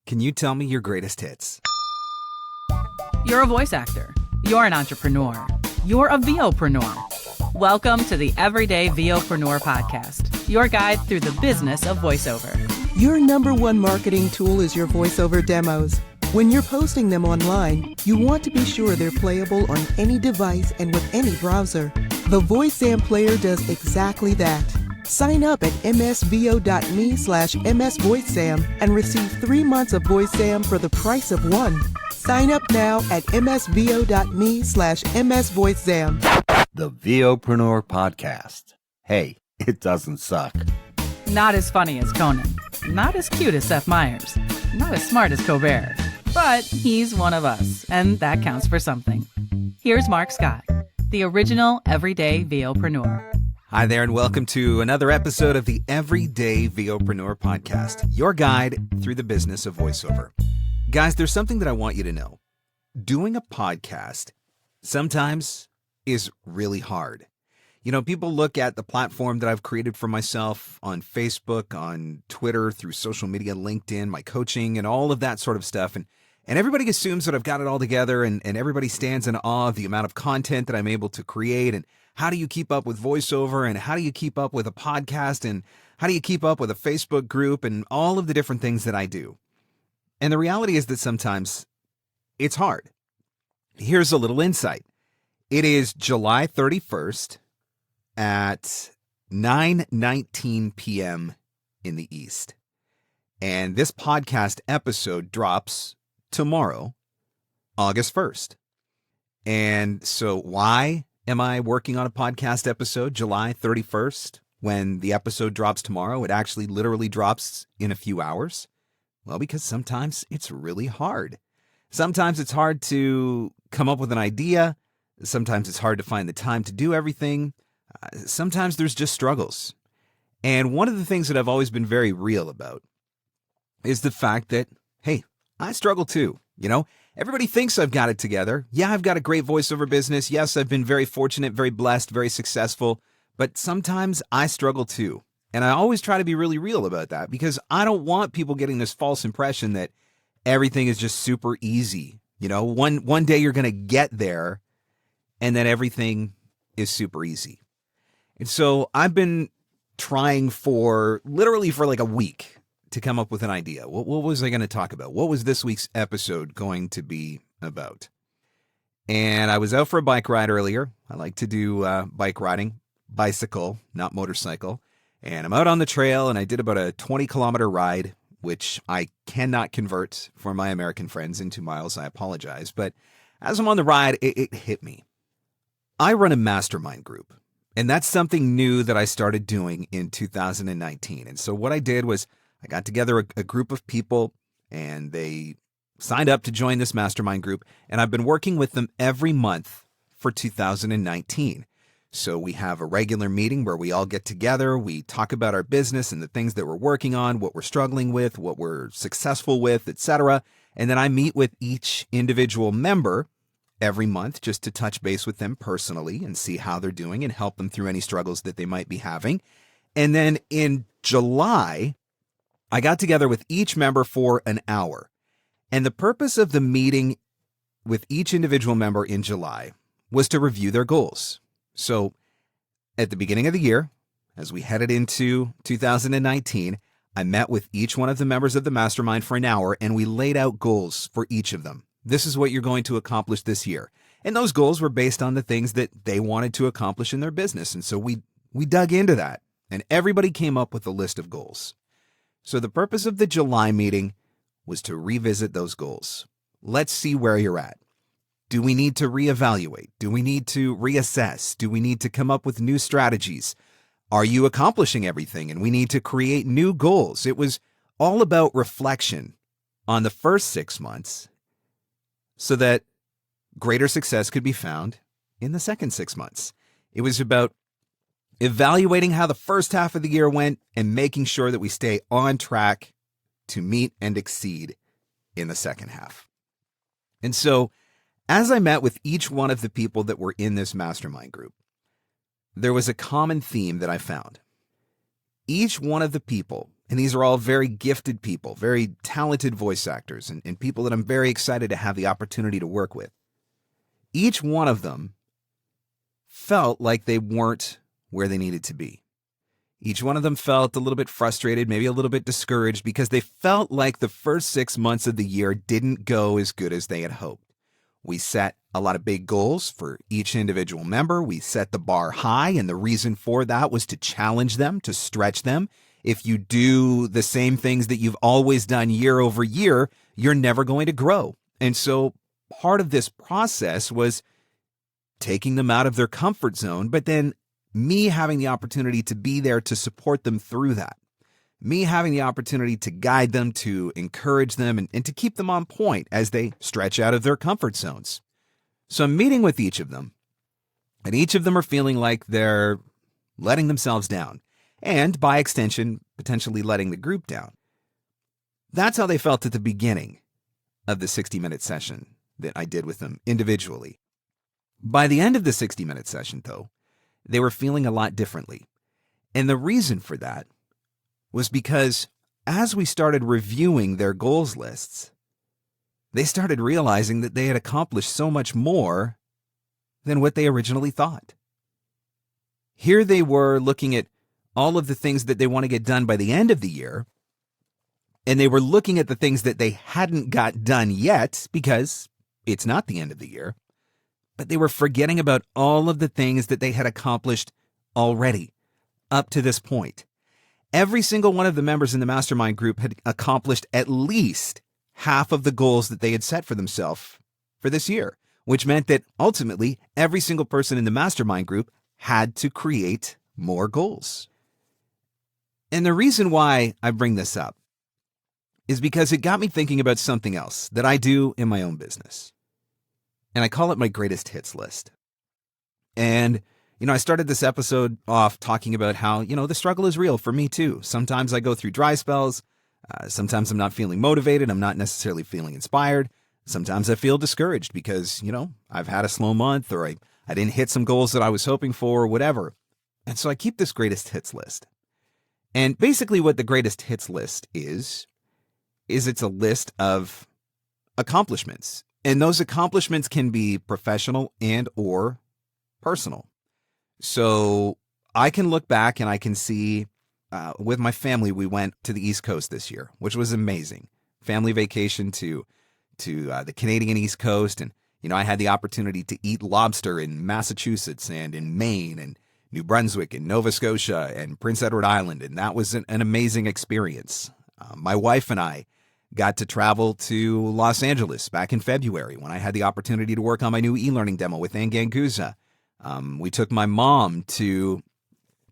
Can you tell me your greatest hits? You're a voice actor. You're an entrepreneur. You're a VOPRENEUR. Welcome to the Everyday VOPRENEUR podcast, your guide through the business of voiceover. Your number one marketing tool is your voiceover demos. When you're posting them online, you want to be sure they're playable on any device and with any browser. The VoiceSam player does exactly that. Sign up at msvo.me/msvoicesam and receive 3 months of VoiceSam for the price of one. Sign up now at msvo.me/msvoicesam. The VOPRENEUR podcast. Hey, it doesn't suck. Not as funny as Conan. Not as cute as Seth Meyers. Not as smart as Colbert. But he's one of us, and that counts for something. Here's Mark Scott, the original Everyday VOPRENEUR. Hi there, and welcome to another episode of the Everyday VOpreneur podcast, your guide through the business of voiceover. Guys, there's something that I want you to know. Doing a podcast sometimes is really hard. You know, people look at the platform that I've created for myself on Facebook, on Twitter, through social media, LinkedIn, my coaching, and all of that sort of stuff. And everybody assumes that I've got it all together, and everybody stands in awe of the amount of content that I'm able to create. And how do you keep up with voiceover? And how do you keep up with a podcast? And how do you keep up with a Facebook group? And all of the different things that I do. And the reality is that sometimes it's hard. Here's a little insight. It is July 31st at 9:19 p.m. in the East. And this podcast episode drops tomorrow, August 1st. And so why am I working on a podcast episode July 31st when the episode drops tomorrow? It actually literally drops in a few hours. Well, because sometimes it's really hard. Sometimes it's hard to come up with an idea. Sometimes it's hard to find the time to do everything. Sometimes there's just struggles. And one of the things that I've always been very real about is the fact that, hey, I struggle too. You know, everybody thinks I've got it together. Yeah, I've got a great voiceover business. Yes, I've been very fortunate, very blessed, very successful. But sometimes I struggle too. And I always try to be really real about that because I don't want people getting this false impression that everything is just super easy. You know, one day you're going to get there and then everything is super easy. And so I've been trying literally for like a week to come up with an idea. What was I going to talk about? What was this week's episode going to be about? And I was out for a bike ride earlier. I like to do bike riding, bicycle, not motorcycle. And I'm out on the trail, and I did about a 20-kilometer ride, which I cannot convert for my American friends into miles. I apologize. But as I'm on the ride, it hit me. I run a mastermind group, and that's something new that I started doing in 2019. And so what I did was I got together a group of people, and they signed up to join this mastermind group, and I've been working with them every month for 2019. So we have a regular meeting where we all get together, we talk about our business and the things that we're working on, what we're struggling with, what we're successful with, etc. And then I meet with each individual member every month just to touch base with them personally and see how they're doing and help them through any struggles that they might be having. And then in July, I got together with each member for an hour. And the purpose of the meeting with each individual member in July was to review their goals. So at the beginning of the year, as we headed into 2019, I met with each one of the members of the mastermind for an hour, and we laid out goals for each of them. This is what you're going to accomplish this year. And those goals were based on the things that they wanted to accomplish in their business. And so we dug into that, and everybody came up with a list of goals. So the purpose of the July meeting was to revisit those goals. Let's see where you're at. Do we need to reevaluate? Do we need to reassess? Do we need to come up with new strategies? Are you accomplishing everything? And we need to create new goals. It was all about reflection on the first 6 months so that greater success could be found in the second 6 months. It was about evaluating how the first half of the year went and making sure that we stay on track to meet and exceed in the second half. And so, as I met with each one of the people that were in this mastermind group, there was a common theme that I found. Each one of the people, And these are all very gifted people, very talented voice actors, and people that I'm very excited to have the opportunity to work with. Each one of them felt like they weren't where they needed to be. Each one of them felt a little bit frustrated, maybe a little bit discouraged, because they felt like the first 6 months of the year didn't go as good as they had hoped. We set a lot of big goals for each individual member. We set the bar high, and the reason for that was to challenge them, to stretch them. If you do the same things that you've always done year over year, you're never going to grow. And so part of this process was taking them out of their comfort zone, but then me having the opportunity to be there to support them through that. Me having the opportunity to guide them, to encourage them, and to keep them on point as they stretch out of their comfort zones. So I'm meeting with each of them, and each of them are feeling like they're letting themselves down, and by extension, potentially letting the group down. That's how they felt at the beginning of the 60-minute session that I did with them individually. By the end of the 60-minute session, though, they were feeling a lot differently. And the reason for that was because as we started reviewing their goals lists, they started realizing that they had accomplished so much more than what they originally thought. Here they were looking at all of the things that they want to get done by the end of the year, and they were looking at the things that they hadn't got done yet because it's not the end of the year, but they were forgetting about all of the things that they had accomplished already up to this point. Every single one of the members in the Mastermind group had accomplished at least half of the goals that they had set for themselves for this year, which meant that ultimately every single person in the Mastermind group had to create more goals. And the reason why I bring this up is because it got me thinking about something else that I do in my own business. And I call it my greatest hits list. And I started this episode off talking about how, the struggle is real for me too. Sometimes I go through dry spells. Sometimes I'm not feeling motivated. I'm not necessarily feeling inspired. Sometimes I feel discouraged because, I've had a slow month, or I didn't hit some goals that I was hoping for, or whatever. And so I keep this greatest hits list. And basically what the greatest hits list is it's a list of accomplishments. And those accomplishments can be professional and or personal. So I can look back and I can see with my family, we went to the East Coast this year, which was amazing. Family vacation to the Canadian East Coast. And, I had the opportunity to eat lobster in Massachusetts and in Maine and New Brunswick and Nova Scotia and Prince Edward Island. And that was an amazing experience. My wife and I got to travel to Los Angeles back in February when I had the opportunity to work on my new e-learning demo with Ann Ganguza. We took my mom to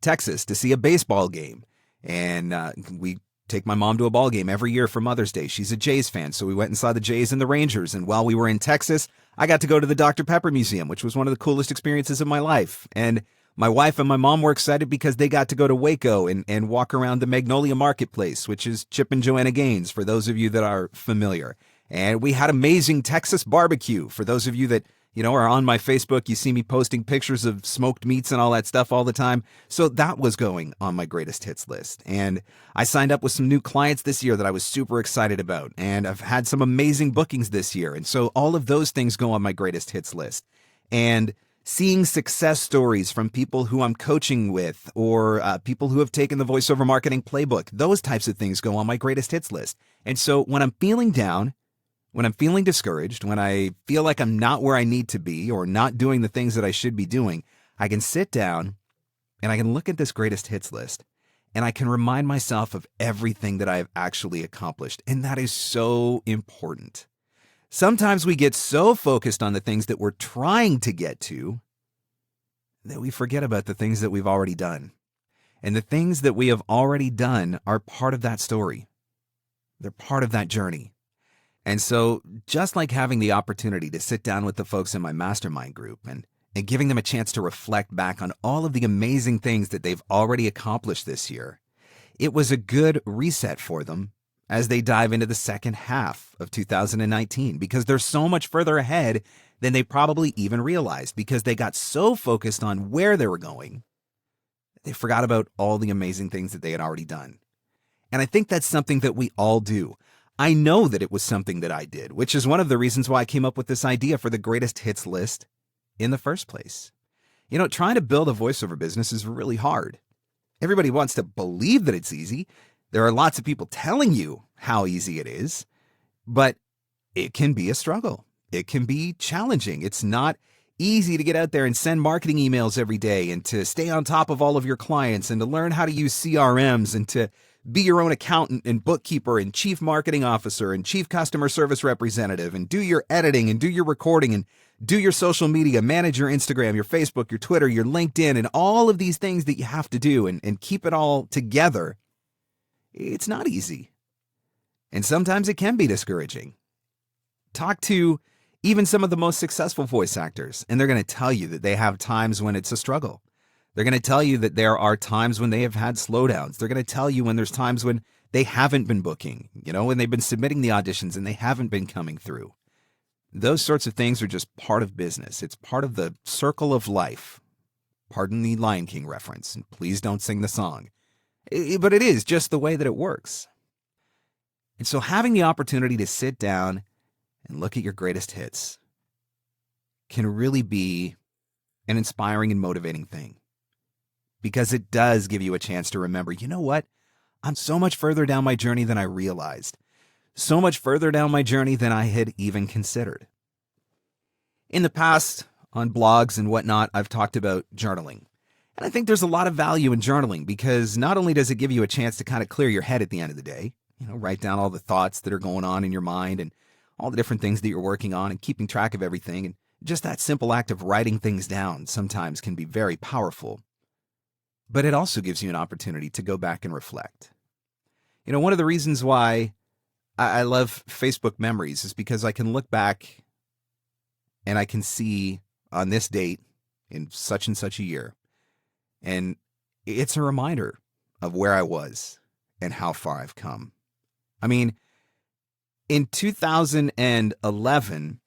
Texas to see a baseball game, and we take my mom to a ball game every year for Mother's Day. She's a Jays fan, so we went and saw the Jays and the Rangers. And while we were in Texas, I got to go to the Dr. Pepper Museum, which was one of the coolest experiences of my life. And my wife and my mom were excited because they got to go to Waco and walk around the Magnolia Marketplace, which is Chip and Joanna Gaines, for those of you that are familiar. And we had amazing Texas barbecue. For those of you that are on my Facebook, you see me posting pictures of smoked meats and all that stuff all the time. So that was going on my greatest hits list. And I signed up with some new clients this year that I was super excited about. And I've had some amazing bookings this year. And so all of those things go on my greatest hits list. And seeing success stories from people who I'm coaching with, or people who have taken the voiceover marketing playbook, those types of things go on my greatest hits list. And so when I'm feeling down, when I'm feeling discouraged, when I feel like I'm not where I need to be or not doing the things that I should be doing, I can sit down and I can look at this greatest hits list and I can remind myself of everything that I have actually accomplished. And that is so important. Sometimes we get so focused on the things that we're trying to get to that we forget about the things that we've already done. And the things that we have already done are part of that story. They're part of that journey. And so just like having the opportunity to sit down with the folks in my mastermind group and giving them a chance to reflect back on all of the amazing things that they've already accomplished this year, it was a good reset for them as they dive into the second half of 2019, because they're so much further ahead than they probably even realized, because they got so focused on where they were going, they forgot about all the amazing things that they had already done. And I think that's something that we all do. I know that it was something that I did, which is one of the reasons why I came up with this idea for the greatest hits list in the first place. Trying to build a voiceover business is really hard. Everybody wants to believe that it's easy. There are lots of people telling you how easy it is, but it can be a struggle. It can be challenging. It's not easy to get out there and send marketing emails every day and to stay on top of all of your clients and to learn how to use CRMs and to be your own accountant and bookkeeper and chief marketing officer and chief customer service representative and do your editing and do your recording and do your social media, manage your Instagram, your Facebook, your Twitter, your LinkedIn, and all of these things that you have to do and keep it all together. It's not easy. And sometimes it can be discouraging. Talk to even some of the most successful voice actors, and they're going to tell you that they have times when it's a struggle. They're going to tell you that there are times when they have had slowdowns. They're going to tell you when there's times when they haven't been booking, when they've been submitting the auditions and they haven't been coming through. Those sorts of things are just part of business. It's part of the circle of life. Pardon the Lion King reference, and please don't sing the song. But it is just the way that it works. And so having the opportunity to sit down and look at your greatest hits can really be an inspiring and motivating thing. Because it does give you a chance to remember, you know what? I'm so much further down my journey than I realized. So much further down my journey than I had even considered. In the past, on blogs and whatnot, I've talked about journaling. And I think there's a lot of value in journaling because not only does it give you a chance to kind of clear your head at the end of the day, write down all the thoughts that are going on in your mind and all the different things that you're working on and keeping track of everything. And just that simple act of writing things down sometimes can be very powerful. But it also gives you an opportunity to go back and reflect. One of the reasons why I love Facebook memories is because I can look back and I can see on this date in such and such a year. And it's a reminder of where I was and how far I've come. I mean, in 2011,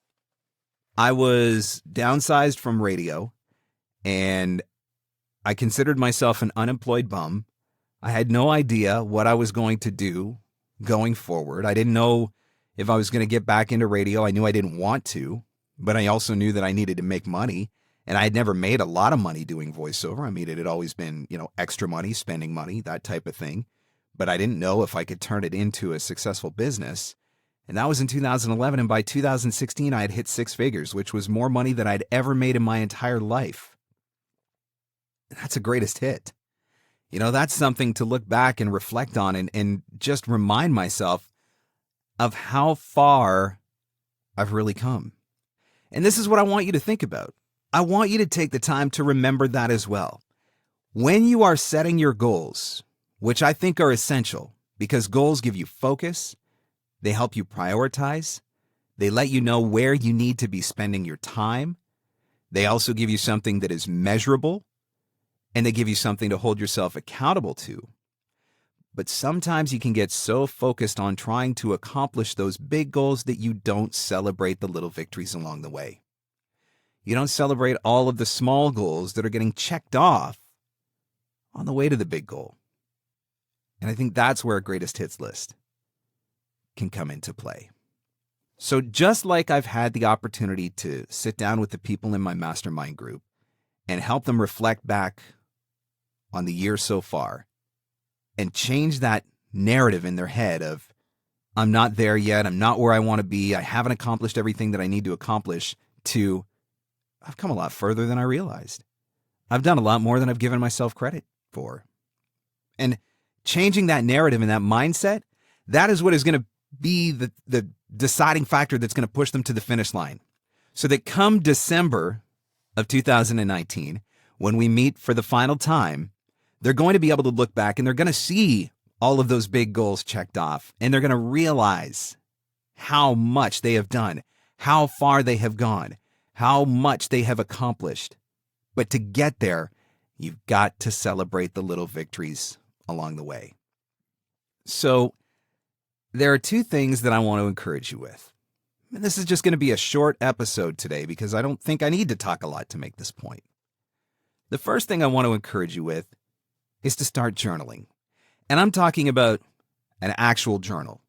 I was downsized from radio and I considered myself an unemployed bum. I had no idea what I was going to do going forward. I didn't know if I was going to get back into radio. I knew I didn't want to, but I also knew that I needed to make money. And I had never made a lot of money doing voiceover. I mean, it had always been, extra money, spending money, that type of thing. But I didn't know if I could turn it into a successful business. And that was in 2011. And by 2016, I had hit six figures, which was more money than I'd ever made in my entire life. That's a greatest hit. That's something to look back and reflect on and just remind myself of how far I've really come. And this is what I want you to think about. I want you to take the time to remember that as well. When you are setting your goals, which I think are essential because goals give you focus, they help you prioritize, they let you know where you need to be spending your time, they also give you something that is measurable, and they give you something to hold yourself accountable to. But sometimes you can get so focused on trying to accomplish those big goals that you don't celebrate the little victories along the way. You don't celebrate all of the small goals that are getting checked off on the way to the big goal. And I think that's where a greatest hits list can come into play. So just like I've had the opportunity to sit down with the people in my mastermind group and help them reflect back on the year so far and change that narrative in their head of, I'm not there yet, I'm not where I want to be, I haven't accomplished everything that I need to accomplish, to, I've come a lot further than I realized. I've done a lot more than I've given myself credit for. And changing that narrative and that mindset, that is what is going to be the deciding factor that's going to push them to the finish line. So that come December of 2019, when we meet for the final time, they're going to be able to look back and they're going to see all of those big goals checked off. And they're going to realize how much they have done, how far they have gone, how much they have accomplished. But to get there, you've got to celebrate the little victories along the way. So there are two things that I want to encourage you with. And this is just going to be a short episode today because I don't think I need to talk a lot to make this point. The first thing I want to encourage you with is to start journaling. And I'm talking about an actual journal.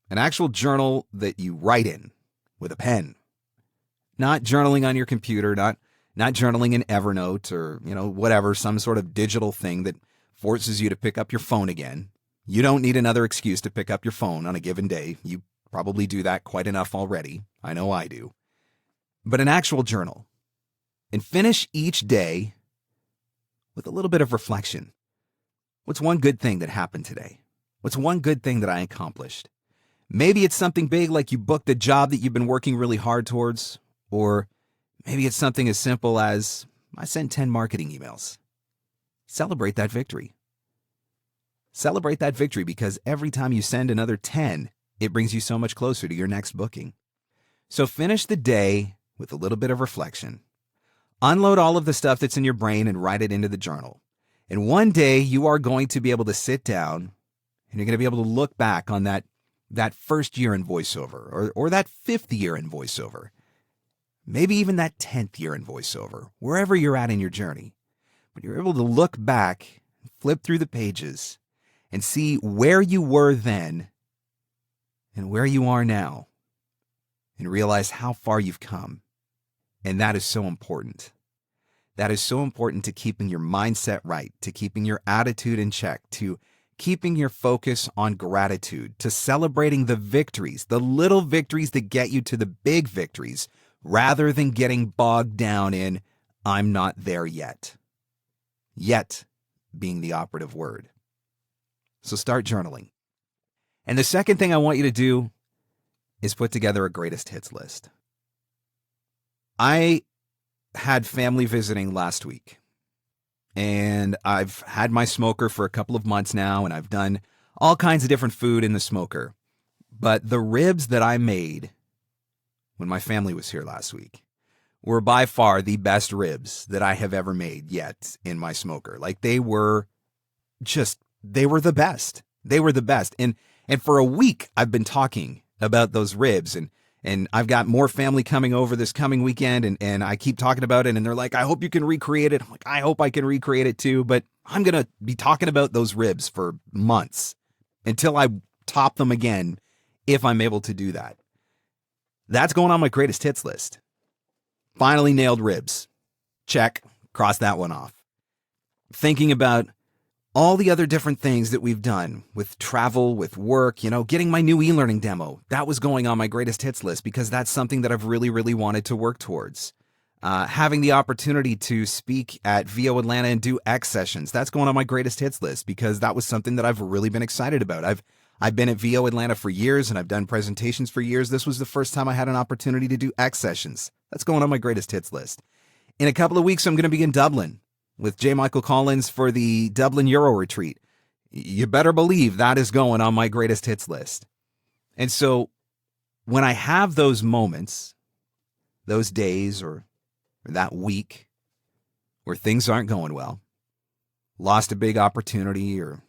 An actual journal that you write in with a pen. Not journaling on your computer, not journaling in Evernote or, whatever, some sort of digital thing that forces you to pick up your phone again. You don't need another excuse to pick up your phone on a given day. You probably do that quite enough already. I know I do. But an actual journal. And finish each day with a little bit of reflection. What's one good thing that happened today? What's one good thing that I accomplished? Maybe it's something big like you booked a job that you've been working really hard towards, or maybe it's something as simple as I sent 10 marketing emails. Celebrate that victory. Celebrate that victory because every time you send another 10, it brings you so much closer to your next booking. So finish the day with a little bit of reflection. Unload all of the stuff that's in your brain and write it into the journal. And one day you are going to be able to sit down and you're going to be able to look back on that first year in voiceover or that 5th year in voiceover. Maybe even that 10th year in voiceover, wherever you're at in your journey. But you're able to look back, flip through the pages, and see where you were then and where you are now, and realize how far you've come. And that is so important. That is so important to keeping your mindset right, to keeping your attitude in check, to keeping your focus on gratitude, to celebrating the victories, the little victories that get you to the big victories, rather than getting bogged down in, I'm not there yet. Yet being the operative word. So start journaling. And the second thing I want you to do is put together a greatest hits list. I had family visiting last week, and I've had my smoker for a couple of months now, and I've done all kinds of different food in the smoker. But the ribs that I made when my family was here last week were by far the best ribs that I have ever made yet in my smoker. Like they were the best. They were the best. And for a week, I've been talking about those ribs, and I've got more family coming over this coming weekend, and I keep talking about it, and they're like, I hope you can recreate it. I'm like, I hope I can recreate it too, but I'm going to be talking about those ribs for months until I top them again, if I'm able to do that. That's going on my greatest hits list. Finally nailed ribs. Check. Cross that one off. Thinking about all the other different things that we've done with travel, with work, getting my new e-learning demo. That was going on my greatest hits list because that's something that I've really, really wanted to work towards. Having the opportunity to speak at VO Atlanta and do X sessions. That's going on my greatest hits list because that was something that I've really been excited about. I've been at VO Atlanta for years and I've done presentations for years. This was the first time I had an opportunity to do X sessions. That's going on my greatest hits list. In a couple of weeks, I'm going to be in Dublin with J. Michael Collins for the Dublin Euro Retreat. You better believe that is going on my greatest hits list. And so when I have those moments, those days or that week where things aren't going well, lost a big opportunity or,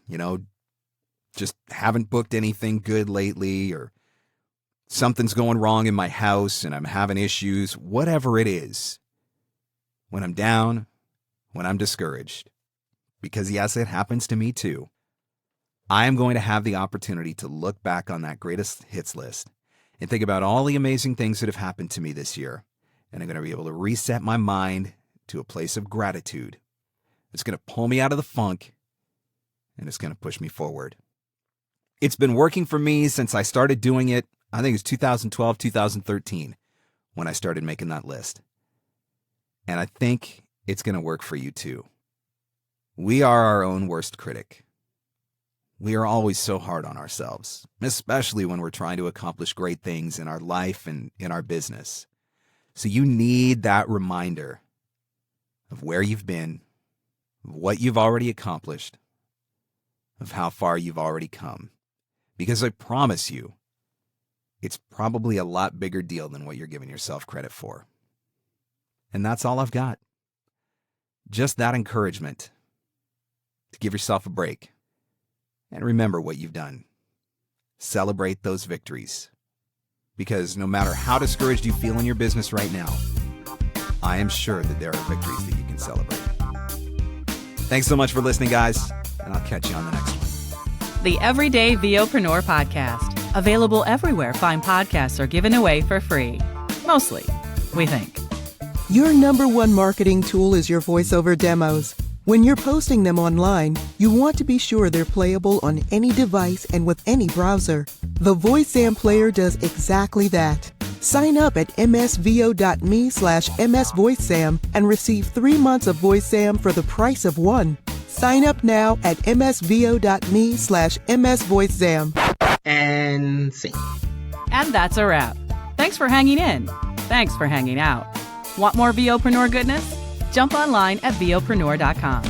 just haven't booked anything good lately, or something's going wrong in my house and I'm having issues, whatever it is, when I'm down, when I'm discouraged, because yes, it happens to me too, I am going to have the opportunity to look back on that greatest hits list and think about all the amazing things that have happened to me this year. And I'm going to be able to reset my mind to a place of gratitude. It's going to pull me out of the funk and it's going to push me forward. It's been working for me since I started doing it. I think it was 2012, 2013 when I started making that list. And I think it's going to work for you too. We are our own worst critic. We are always so hard on ourselves, especially when we're trying to accomplish great things in our life and in our business. So you need that reminder of where you've been, of what you've already accomplished, of how far you've already come. Because I promise you, it's probably a lot bigger deal than what you're giving yourself credit for. And that's all I've got. Just that encouragement to give yourself a break and remember what you've done. Celebrate those victories. Because no matter how discouraged you feel in your business right now, I am sure that there are victories that you can celebrate. Thanks so much for listening, guys, and I'll catch you on the next one. the Everyday VOPRENEUR podcast. Available everywhere fine podcasts are given away for free. Mostly, we think. Your number one marketing tool is your voiceover demos. When you're posting them online, you want to be sure they're playable on any device and with any browser. The VoiceSam player does exactly that. Sign up at msvo.me/msvoicesam and receive 3 months of VoiceSam for the price of one. Sign up now at msvo.me/msvoicesam. And scene. And that's a wrap. Thanks for hanging in. Thanks for hanging out. Want more VOpreneur goodness? Jump online at VOpreneur.com.